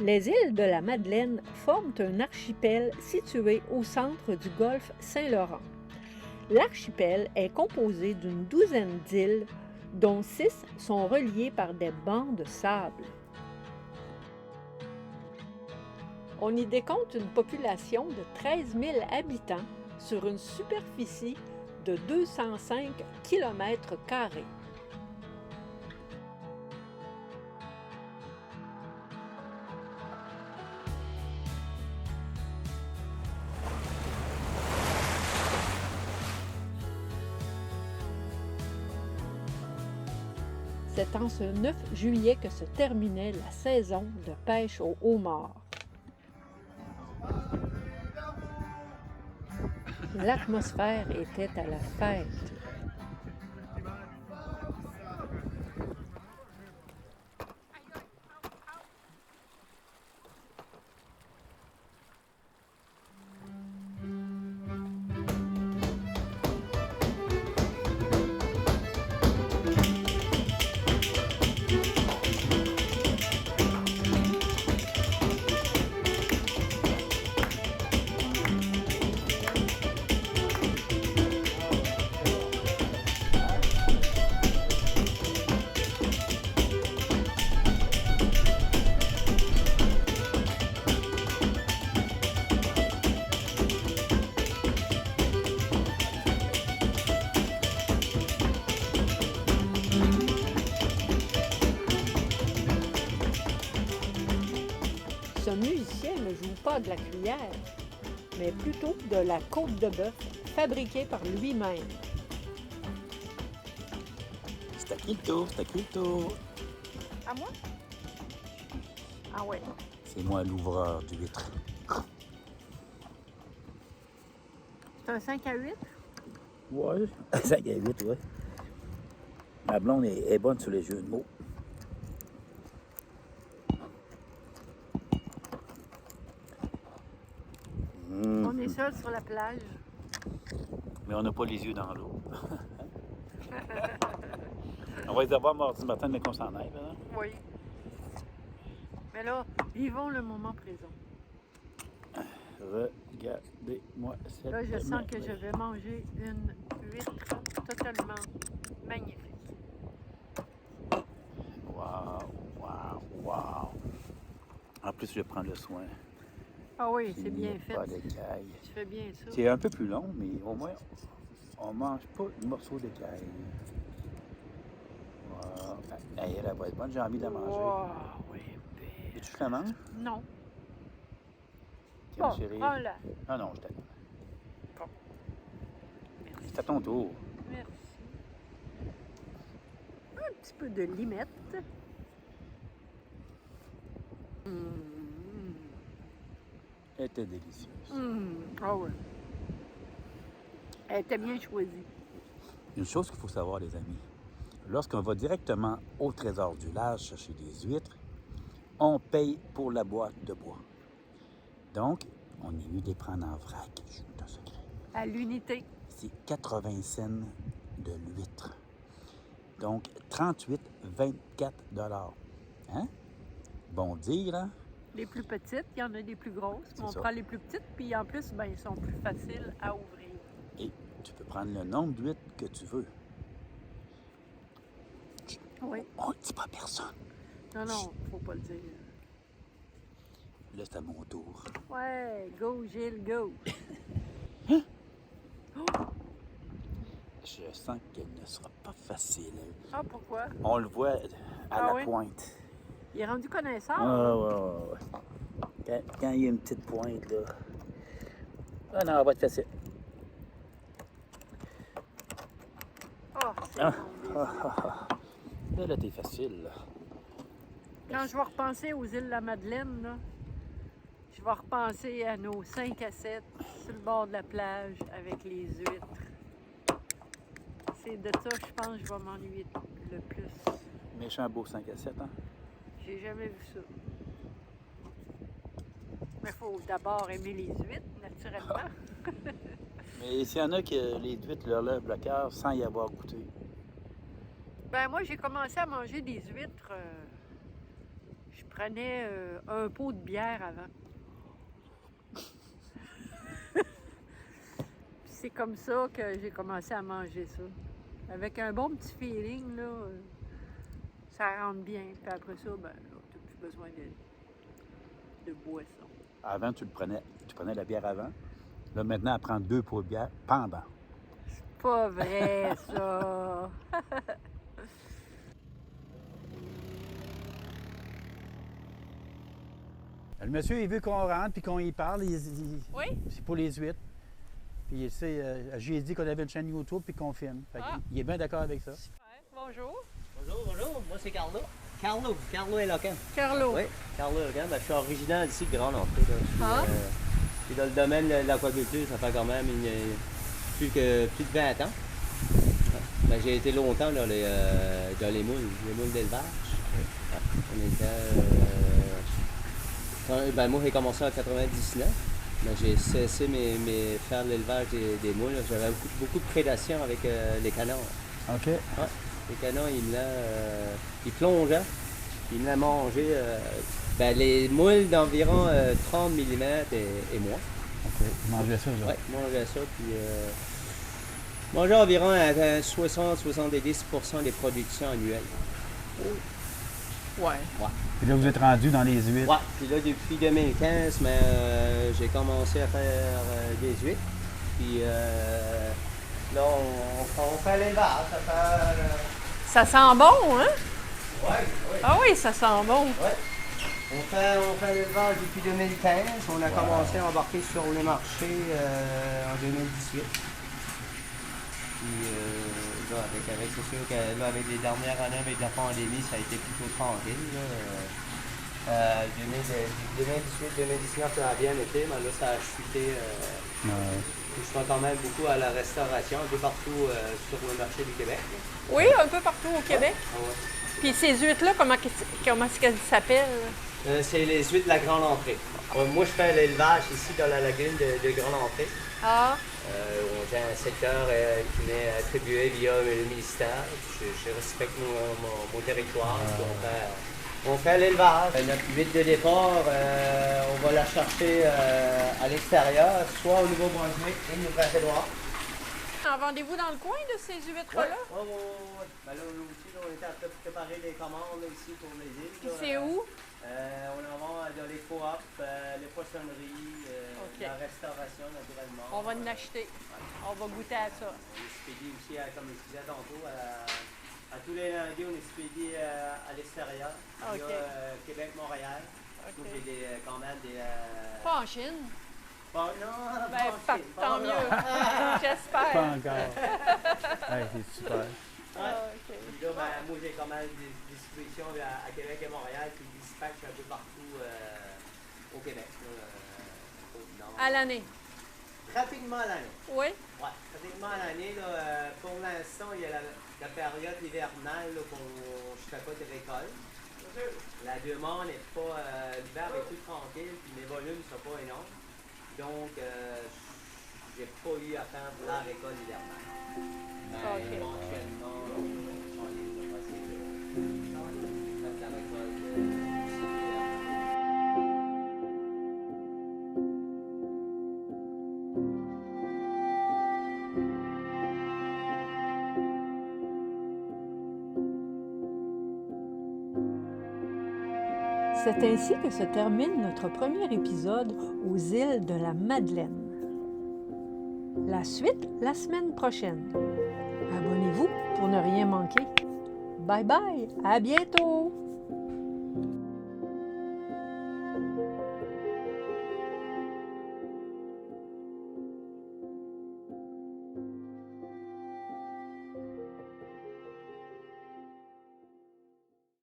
Les îles de la Madeleine forment un archipel situé au centre du golfe Saint-Laurent. L'archipel est composé d'une douzaine d'îles, dont 6 sont reliées par des bancs de sable. On y décompte une population de 13 000 habitants sur une superficie de 205 km². C'est en ce 9 juillet que se terminait la saison de pêche au homard. L'atmosphère était à la fête. Ce musicien ne joue pas de la cuillère, mais plutôt de la côte de bœuf fabriquée par lui-même. C'est à qui le tour? C'est à qui le tour? À moi? Ah ouais. C'est moi l'ouvreur d'huîtres. C'est un 5 à 8? Ouais, 5 à 8, ouais. Ma blonde est bonne sur les jeux de mots. On est seul sur la plage. Mais on n'a pas les yeux dans l'eau. On va les avoir mardi matin, mais qu'on s'en aille, hein? Oui. Mais là, vivons le moment présent. Regardez-moi cette... Là, je sens que je vais manger une huître totalement magnifique. Wow, wow, wow. En plus, je prends le soin. Ah oui, c'est bien fait. Pas d'écailles. Tu fais bien ça. C'est un peu plus long, mais au moins, on mange pas de morceaux d'écailles. Wow. Elle va être bonne, j'ai envie de la manger. Wow, oui, belle. Et tu la manges? Non. Tiens, Bon, chérie. prends-la. Ah non, je t'aime. Bon. Merci. C'est à ton tour. Merci. Un petit peu de limette. Elle était délicieuse. Ah ouais. Elle était bien choisie. Une chose qu'il faut savoir, les amis, lorsqu'on va directement au trésor du large chercher des huîtres, on paye pour la boîte de bois. Donc, on est mieux de les prendre en vrac. Je vous dis un secret. À l'unité. C'est 80 cents de l'huître. Donc, 38,24 $. Hein? Bon dire, hein? Les plus petites, il y en a des plus grosses. C'est On ça. prend les plus petites, puis en plus, ben, ils sont plus faciles à ouvrir. Et tu peux prendre le nombre d'huîtres que tu veux. Oui. On ne dit pas à personne. Non, non, faut pas le dire. Là, c'est à mon tour. Ouais, go Gilles, go! Je sens qu'elle ne sera pas facile. Ah, pourquoi? On le voit à la oui? pointe. Il est rendu connaisseur. Ouais. Quand il y a une petite pointe, là. Ah non, elle va être facile. Oh, c'est Ah. bon. Là, t'es facile, là. Quand je vais repenser aux îles de la Madeleine, là, je vais repenser à nos 5 à 7 sur le bord de la plage avec les huîtres. C'est de ça, je pense, que je vais m'ennuyer le plus. Méchant beau 5 à 7, hein? J'ai jamais vu ça. Mais il faut d'abord aimer les huîtres, naturellement. Mais s'il y en a qui les huîtres leur lèvent le cœur sans y avoir goûté. Ben moi, j'ai commencé à manger des huîtres, je Je prenais un pot de bière avant. Puis c'est comme ça que j'ai commencé à manger ça. Avec un bon petit feeling, là, ça rentre bien. Puis après ça, ben, là, t'as plus besoin de boisson. Avant, tu prenais la bière avant. Là, maintenant, elle prend 2 pots de bière pendant. C'est pas vrai, ça! Le monsieur, il veut qu'on rentre puis qu'on y parle. Oui? C'est pour les huîtres. Puis, tu sais, j'ai dit qu'on avait une chaîne YouTube puis qu'on filme. Fait il est bien d'accord avec ça. Super. Bonjour. Bonjour. Moi, c'est Carlo. Carlo est local. Carlo. Oui, Carlo est local. Ben, je suis originaire d'ici, de Grande Entrée. Je suis dans le domaine de l'aquaculture, ça fait quand même plus de 20 ans. Ben, j'ai été longtemps dans les moules d'élevage. On était... moi, j'ai commencé en 99. Ben, j'ai cessé faire l'élevage des moules. J'avais beaucoup de prédation avec les canards. OK. Ouais. Les canards, ils plongeaient. Ils venaient manger les moules d'environ 30 mm et moins. OK. Ils mangeaient ça, Oui, ils mangeaient ça. Puis, mangeaient environ à 60-70% des productions annuelles. Ouais. Puis là, vous êtes rendu dans les huîtres. Oui, puis là, depuis 2015, j'ai commencé à faire des huîtres. Puis là, on fait l'élevage. Ça sent bon, hein? Oui. Ah oui, ça sent bon. Ouais. On fait l'élevage depuis 2015. On a commencé à embarquer sur les marchés en 2018. Puis c'est sûr que là, avec les dernières années, avec la pandémie, ça a été plutôt tranquille. 2018-2019, ça a bien été, mais là, ça a chuté. Je fais quand même beaucoup à la restauration, un peu partout sur le marché du Québec. Oui, un peu partout au Québec. Ouais. Puis ces huîtres-là, comment est-ce qu'elles s'appellent? C'est les huîtres de la Grande Entrée. Moi, je fais l'élevage ici dans la lagune de Grande Entrée. Ah, J'ai un secteur qui m'est attribué via le ministère. Je respecte mon territoire. On fait l'élevage. Notre huître de départ, on va la chercher à l'extérieur, soit au Nouveau-Brunswick et au Nouvelle-Édouard. en vendez-vous dans le coin de ces huîtres-là? Oui. Ben là, nous aussi, on était en train de préparer les commandes là, ici pour les îles. Puis c'est où? On en vend dans les co-op, les poissonneries, la restauration naturellement. On va en acheter. On va goûter à ça. On expédie aussi, comme je disais tantôt, à tous les lundis, on expédie à l'extérieur. OK. Québec-Montréal. OK. Donc, j'ai quand même des... Pas en Chine? Bon, non, Ben, pas en Chine, tant pas mieux. encore. J'espère. Pas encore. C'est super. Ah, OK. Puis là, moi, j'ai quand même des distributions à Québec et Montréal qui dispatchent un peu partout au Québec. À l'année? Pratiquement à l'année. Oui? Oui, pratiquement à l'année. Pour l'instant, il y a la période hivernale qu'on je fais pas de récolte. La demande n'est pas... l'hiver est plus tranquille, puis mes volumes ne sont pas énormes. Donc, j'ai pas eu à faire la récolte hivernale. OK. Éventuellement, on va passer de faire la récolte hivernale. C'est ainsi que se termine notre premier épisode aux îles de la Madeleine. La suite la semaine prochaine. Abonnez-vous pour ne rien manquer. Bye bye, à bientôt!